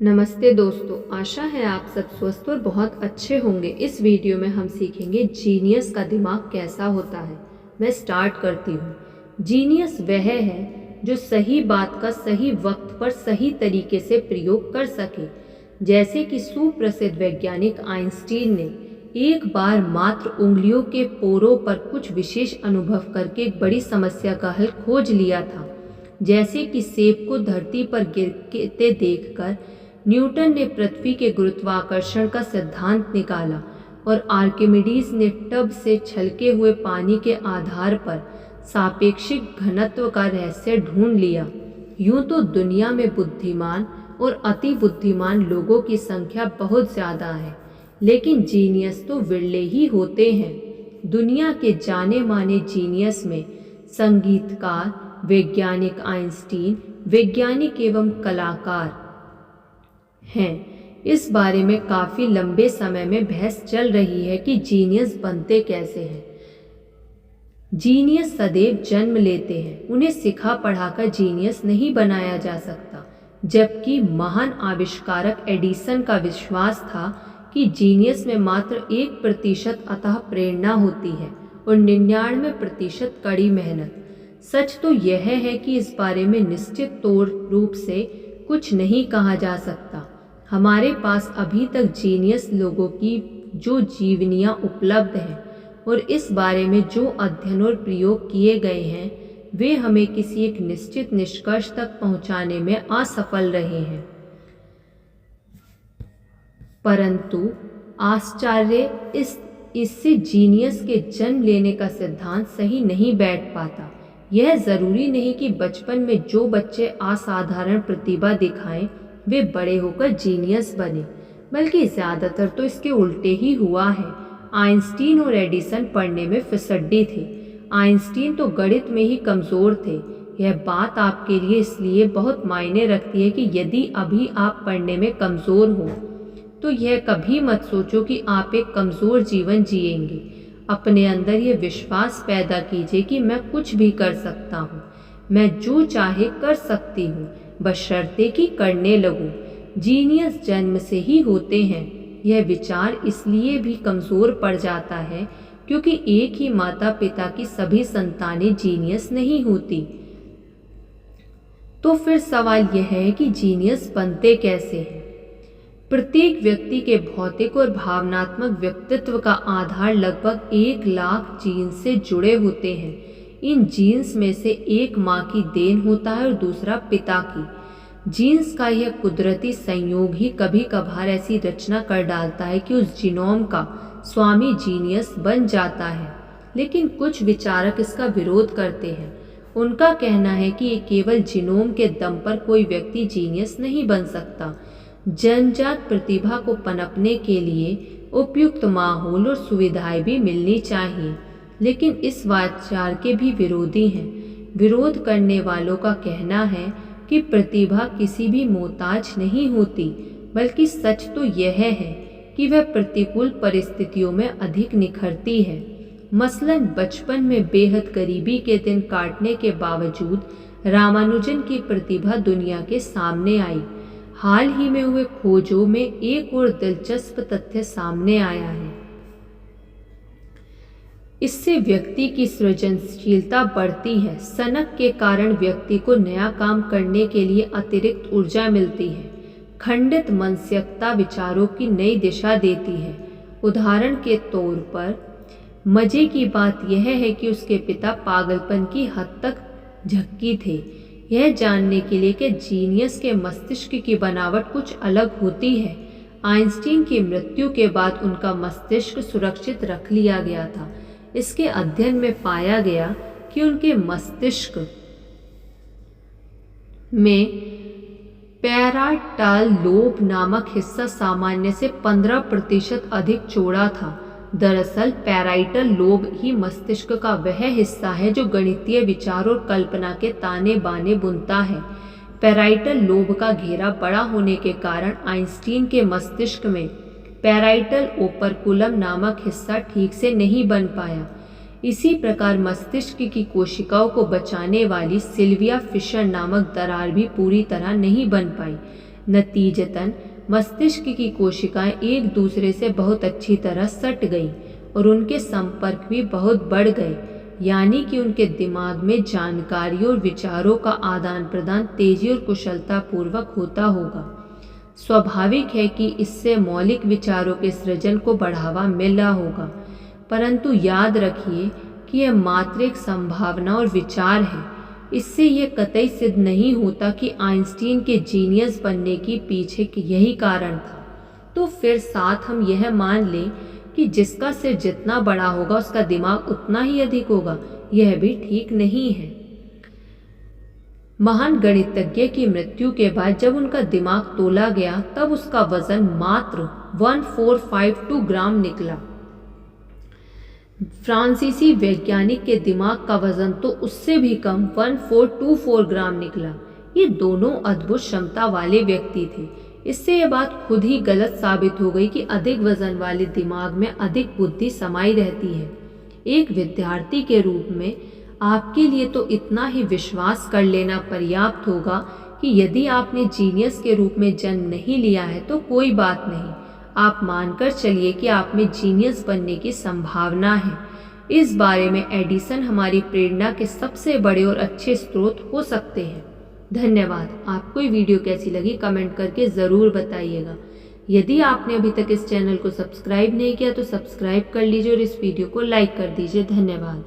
नमस्ते दोस्तों, आशा है आप सब स्वस्थ और बहुत अच्छे होंगे। इस वीडियो में हम सीखेंगे जीनियस का दिमाग कैसा होता है। मैं स्टार्ट करती हूँ। जीनियस वह है जो सही बात का सही वक्त पर सही तरीके से प्रयोग कर सके। जैसे कि सुप्रसिद्ध वैज्ञानिक आइंस्टीन ने एक बार मात्र उंगलियों के पोरों पर कुछ विशेष अनुभव करके एक बड़ी समस्या का हल खोज लिया था। जैसे कि सेब को धरती पर गिरते देखकर न्यूटन ने पृथ्वी के गुरुत्वाकर्षण का सिद्धांत निकाला और आर्किमिडीज ने टब से छलके हुए पानी के आधार पर सापेक्षिक घनत्व का रहस्य ढूंढ लिया। यूं तो दुनिया में बुद्धिमान और अति बुद्धिमान लोगों की संख्या बहुत ज़्यादा है, लेकिन जीनियस तो विरले ही होते हैं। दुनिया के जाने माने जीनियस में संगीतकार, वैज्ञानिक आइंस्टीन, वैज्ञानिक एवं कलाकार हैं। इस बारे में काफ़ी लंबे समय में बहस चल रही है कि जीनियस बनते कैसे हैं। जीनियस सदैव जन्म लेते हैं, उन्हें सिखा पढ़ाकर जीनियस नहीं बनाया जा सकता। जबकि महान आविष्कारक एडिसन का विश्वास था कि जीनियस में मात्र 1% अतः प्रेरणा होती है और 99% कड़ी मेहनत। सच तो यह है कि इस बारे में निश्चित तौर रूप से कुछ नहीं कहा जा सकता। हमारे पास अभी तक जीनियस लोगों की जो जीवनियाँ उपलब्ध हैं और इस बारे में जो अध्ययन और प्रयोग किए गए हैं, वे हमें किसी एक निश्चित निष्कर्ष तक पहुंचाने में असफल रहे हैं। परंतु आश्चर्य इससे जीनियस के जन्म लेने का सिद्धांत सही नहीं बैठ पाता। यह ज़रूरी नहीं कि बचपन में जो बच्चे असाधारण प्रतिभा दिखाएं वे बड़े होकर जीनियस बने, बल्कि ज़्यादातर तो इसके उल्टे ही हुआ है। आइंस्टीन और एडिसन पढ़ने में फिसड्डी थे। आइंस्टीन तो गणित में ही कमज़ोर थे। यह बात आपके लिए इसलिए बहुत मायने रखती है कि यदि अभी आप पढ़ने में कमज़ोर हो तो यह कभी मत सोचो कि आप एक कमज़ोर जीवन जिएंगे। अपने अंदर यह विश्वास पैदा कीजिए कि मैं कुछ भी कर सकता हूँ, मैं जो चाहे कर सकती हूँ, बशर्ते कि करने लगूं। जीनियस जन्म से ही होते हैं। यह विचार इसलिए भी कमज़ोर पड़ जाता है क्योंकि एक ही माता पिता की सभी संतानें जीनियस नहीं होती। तो फिर सवाल यह है कि जीनियस बनते कैसे हैं। प्रत्येक व्यक्ति के भौतिक और भावनात्मक व्यक्तित्व का आधार लगभग 1 लाख जीन से जुड़े होते हैं। इन जीन्स में से एक माँ की देन होता है और दूसरा पिता की। जीन्स का यह कुदरती संयोग ही कभी कभार ऐसी रचना कर डालता है कि उस जीनोम का स्वामी जीनियस बन जाता है। लेकिन कुछ विचारक इसका विरोध करते हैं। उनका कहना है कि केवल जीनोम के दम पर कोई व्यक्ति जीनियस नहीं बन सकता। जन्मजात प्रतिभा को पनपने के लिए उपयुक्त माहौल और सुविधाएं भी मिलनी चाहिए। लेकिन इस विचार के भी विरोधी हैं। विरोध करने वालों का कहना है कि प्रतिभा किसी भी मोहताज नहीं होती, बल्कि सच तो यह है कि वह प्रतिकूल परिस्थितियों में अधिक निखरती है। मसलन बचपन में बेहद गरीबी के दिन काटने के बावजूद रामानुजन की प्रतिभा दुनिया के सामने आई। हाल ही में हुए खोजों में एक और दिलचस्प तथ्य सामने आया है। इससे व्यक्ति की सृजनशीलता बढ़ती है। सनक के कारण व्यक्ति को नया काम करने के लिए अतिरिक्त ऊर्जा मिलती है। खंडित मानसिकता विचारों की नई दिशा देती है। उदाहरण के तौर पर मजे की बात यह है कि उसके पिता पागलपन की हद तक झक्की थे, यह जानने के लिए कि जीनियस के मस्तिष्क की बनावट कुछ अलग होती है। आइंस्टीन की मृत्यु के बाद उनका मस्तिष्क सुरक्षित रख लिया गया था। इसके अध्ययन में पाया गया कि उनके मस्तिष्क में पैराइटल लोब नामक हिस्सा सामान्य से 15% अधिक चौड़ा था। दरअसल पैराइटल लोब ही मस्तिष्क का वह हिस्सा है जो गणितीय विचार और कल्पना के ताने बाने बुनता है। पैराइटल लोब का घेरा बड़ा होने के कारण आइंस्टीन के मस्तिष्क में पैराइटल ओपर्कुलम नामक हिस्सा ठीक से नहीं बन पाया। इसी प्रकार मस्तिष्क की कोशिकाओं को बचाने वाली सिल्विया फिशर नामक दरार भी पूरी तरह नहीं बन पाई। नतीजतन मस्तिष्क की कोशिकाएं एक दूसरे से बहुत अच्छी तरह सट गईं और उनके संपर्क भी बहुत बढ़ गए, यानी कि उनके दिमाग में जानकारी और विचारों का आदान प्रदान तेजी और कुशलतापूर्वक होता होगा। स्वाभाविक है कि इससे मौलिक विचारों के सृजन को बढ़ावा मिला होगा, परंतु याद रखिए कि यह मात्र एक संभावना और विचार है। इससे यह कतई सिद्ध नहीं होता कि आइंस्टीन के जीनियस बनने के पीछे यही कारण था। तो फिर साथ हम यह मान लें कि जिसका सिर जितना बड़ा होगा उसका दिमाग उतना ही अधिक होगा, यह भी ठीक नहीं है। महान गणितज्ञ की मृत्यु के बाद जब उनका दिमाग तोला गया तब उसका वजन मात्र 1452 ग्राम निकला। फ्रांसीसी वैज्ञानिक के दिमाग का वजन तो उससे भी कम 1424 ग्राम निकला। ये दोनों अद्भुत क्षमता वाले व्यक्ति थे। इससे यह बात खुद ही गलत साबित हो गई कि अधिक वजन वाले दिमाग में अधिक बुद्धि समाई रहती है। एक विद्यार्थी के रूप में आपके लिए तो इतना ही विश्वास कर लेना पर्याप्त होगा कि यदि आपने जीनियस के रूप में जन्म नहीं लिया है तो कोई बात नहीं, आप मानकर चलिए कि आप में जीनियस बनने की संभावना है। इस बारे में एडिसन हमारी प्रेरणा के सबसे बड़े और अच्छे स्रोत हो सकते हैं। धन्यवाद। आपको ये वीडियो कैसी लगी कमेंट करके ज़रूर बताइएगा। यदि आपने अभी तक इस चैनल को सब्सक्राइब नहीं किया तो सब्सक्राइब कर लीजिए और इस वीडियो को लाइक कर दीजिए। धन्यवाद।